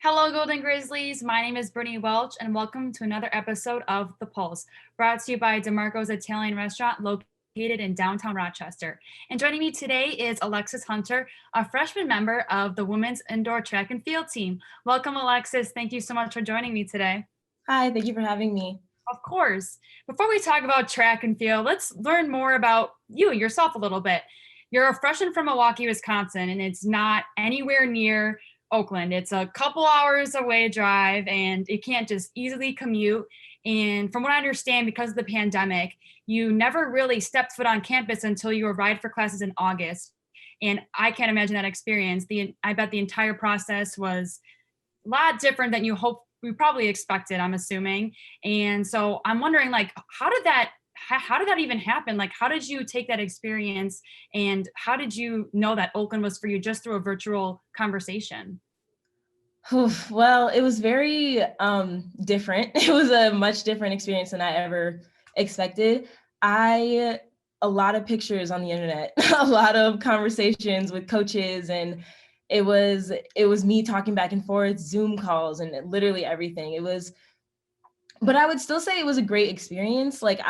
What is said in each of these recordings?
Hello, Golden Grizzlies. My name is Brittnay Welch, and welcome to another episode of The Pulse, brought to you by DeMarco's Italian Restaurant located in downtown Rochester. And joining me today is Alexis Hunter, a freshman member of the women's indoor track and field team. Welcome, Alexis. Thank you so much for joining me today. Hi, thank you for having me. Of course. Before we talk about track and field, let's learn more about yourself a little bit. You're a freshman from Milwaukee, Wisconsin, and it's not anywhere near Oakland. It's a couple hours away drive, and you can't just easily commute. And from what I understand, because of the pandemic, you never really stepped foot on campus until you arrived for classes in August. And I can't imagine that experience. I bet the entire process was a lot different than you probably expected, I'm assuming. And so I'm wondering, like, how did that even happen? Like, how did you take that experience, and how did you know that Oakland was for you just through a virtual conversation? Well, it was very different. It was a much different experience than I ever expected. A lot of pictures on the internet, a lot of conversations with coaches, and it was me talking back and forth, Zoom calls, and literally everything. But I would still say it was a great experience. Like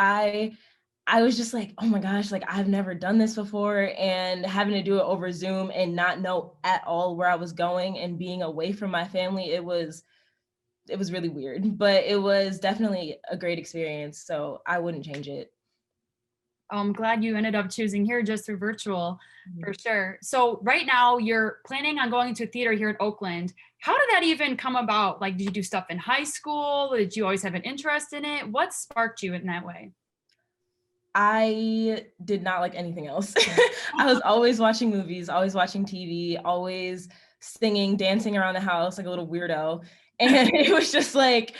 I was just like, oh my gosh, like I've never done this before, and having to do it over Zoom and not know at all where I was going and being away from my family, it was really weird, but it was definitely a great experience. So I wouldn't change it. I'm glad you ended up choosing here just through virtual, for sure. So right now you're planning on going to theater here at Oakland. How did that even come about? Like, did you do stuff in high school? Did you always have an interest in it? What sparked you in that way? I did not like anything else. I was always watching movies, always watching TV, always singing, dancing around the house like a little weirdo. And it was just like,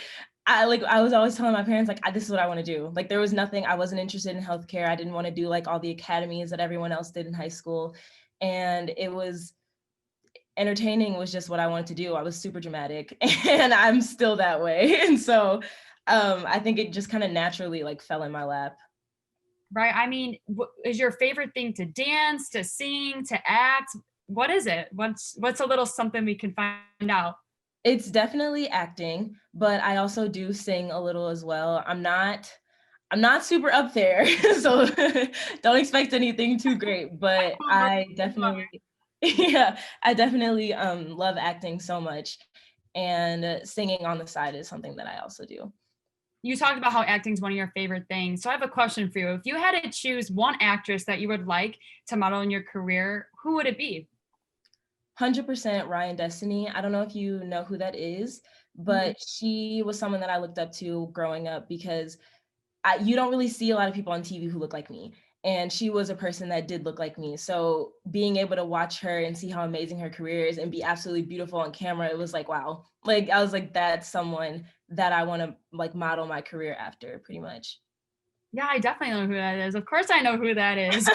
I was always telling my parents, like, this is what I want to do. Like, there was nothing, I wasn't interested in healthcare. I didn't want to do like all the academies that everyone else did in high school. And entertaining was just what I wanted to do. I was super dramatic, and I'm still that way. And so I think it just kind of naturally like fell in my lap. Right. I mean, is your favorite thing to dance, to sing, to act? What is it? What's a little something we can find out? It's definitely acting, but I also do sing a little as well. I'm not super up there, so don't expect anything too great, but I definitely love acting so much, and singing on the side is something that I also do. You talked about how acting is one of your favorite things. So I have a question for you. If you had to choose one actress that you would like to model in your career, who would it be? 100% Ryan Destiny. I don't know if you know who that is, but she was someone that I looked up to growing up, because you don't really see a lot of people on TV who look like me. And she was a person that did look like me. So being able to watch her and see how amazing her career is and be absolutely beautiful on camera, it was like, wow. Like, I was like, that's someone that I want to like model my career after, pretty much. Yeah, I definitely know who that is. Of course I know who that is.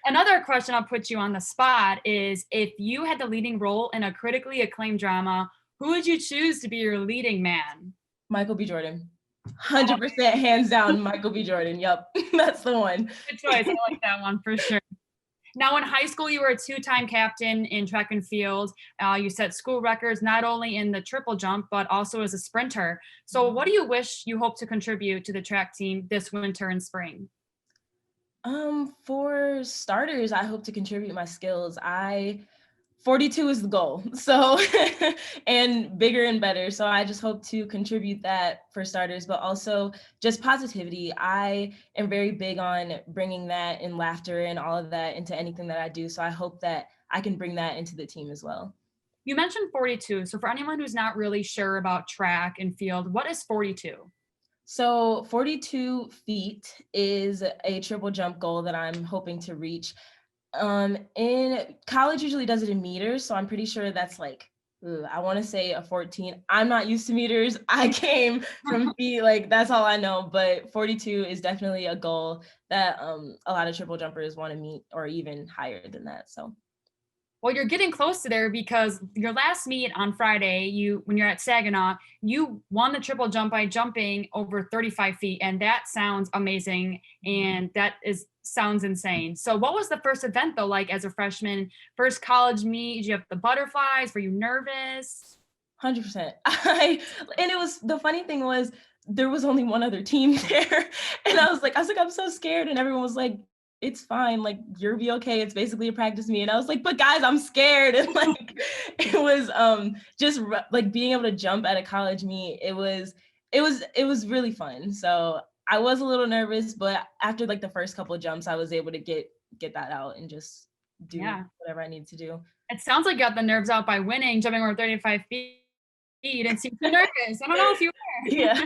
Another question I'll put you on the spot is, if you had the leading role in a critically acclaimed drama, who would you choose to be your leading man? Michael B. Jordan. 100% hands down, Michael B. Jordan. Yep, that's the one. Good choice. I like that one for sure. Now, in high school, you were a two-time captain in track and field. You set school records not only in the triple jump, but also as a sprinter. So what do you wish you hope to contribute to the track team this winter and spring? For starters, I hope to contribute my skills. 42 is the goal. So, and bigger and better. So I just hope to contribute that for starters, but also just positivity. I am very big on bringing that and laughter and all of that into anything that I do. So I hope that I can bring that into the team as well. You mentioned 42. So for anyone who's not really sure about track and field, what is 42? So 42 feet is a triple jump goal that I'm hoping to reach. In college usually does it in meters, so I'm pretty sure that's like, I want to say a 14. I'm not used to meters. I came from feet, like that's all I know, but 42 is definitely a goal that a lot of triple jumpers want to meet, or even higher than that. So Well, you're getting close to there, because your last meet on Friday, when you're at Saginaw, you won the triple jump by jumping over 35 feet. And that sounds amazing. And sounds insane. So what was the first event though, like as a freshman, first college meet? Did you have the butterflies? Were you nervous? 100%. And it was, the funny thing was, there was only one other team there. And I was like, I'm so scared. And everyone was like, it's fine. Like, you'll be okay. It's basically a practice meet. And I was like, but guys, I'm scared. And like, it was just like being able to jump at a college meet. It was really fun. So I was a little nervous, but after like the first couple of jumps, I was able to get that out and just do Yeah. whatever I need to do. It sounds like you got the nerves out by winning, jumping over 35 feet. You didn't seem too nervous. I don't know if you were. Yeah.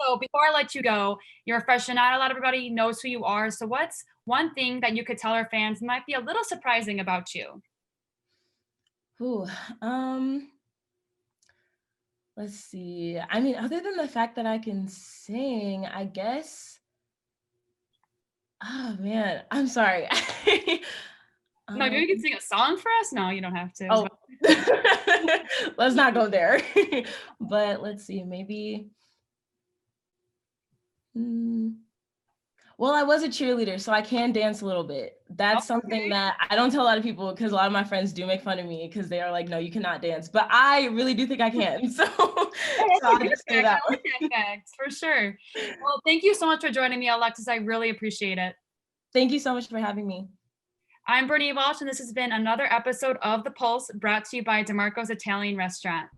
Also, before I let you go, you're a freshman. Not a lot of everybody knows who you are. So what's one thing that you could tell our fans might be a little surprising about you? Ooh, let's see. I mean, other than the fact that I can sing, I guess. Oh man, I'm sorry. No, maybe you can Um, sing a song for us. No, you don't have to. oh, let's not go there. But let's see, maybe. mm, Well, I was a cheerleader, so I can dance a little bit. That's something Okay. that I don't tell a lot of people, because a lot of my friends do make fun of me because they are like, no, you cannot dance. But I really do think I can. So, Oh, so that's a I'll good just say fact. that I like that fact for sure. Well, thank you so much for joining me, Alexis. I really appreciate it. Thank you so much for having me. I'm Brittnay Welch, and this has been another episode of The Pulse brought to you by DeMarco's Italian Restaurant.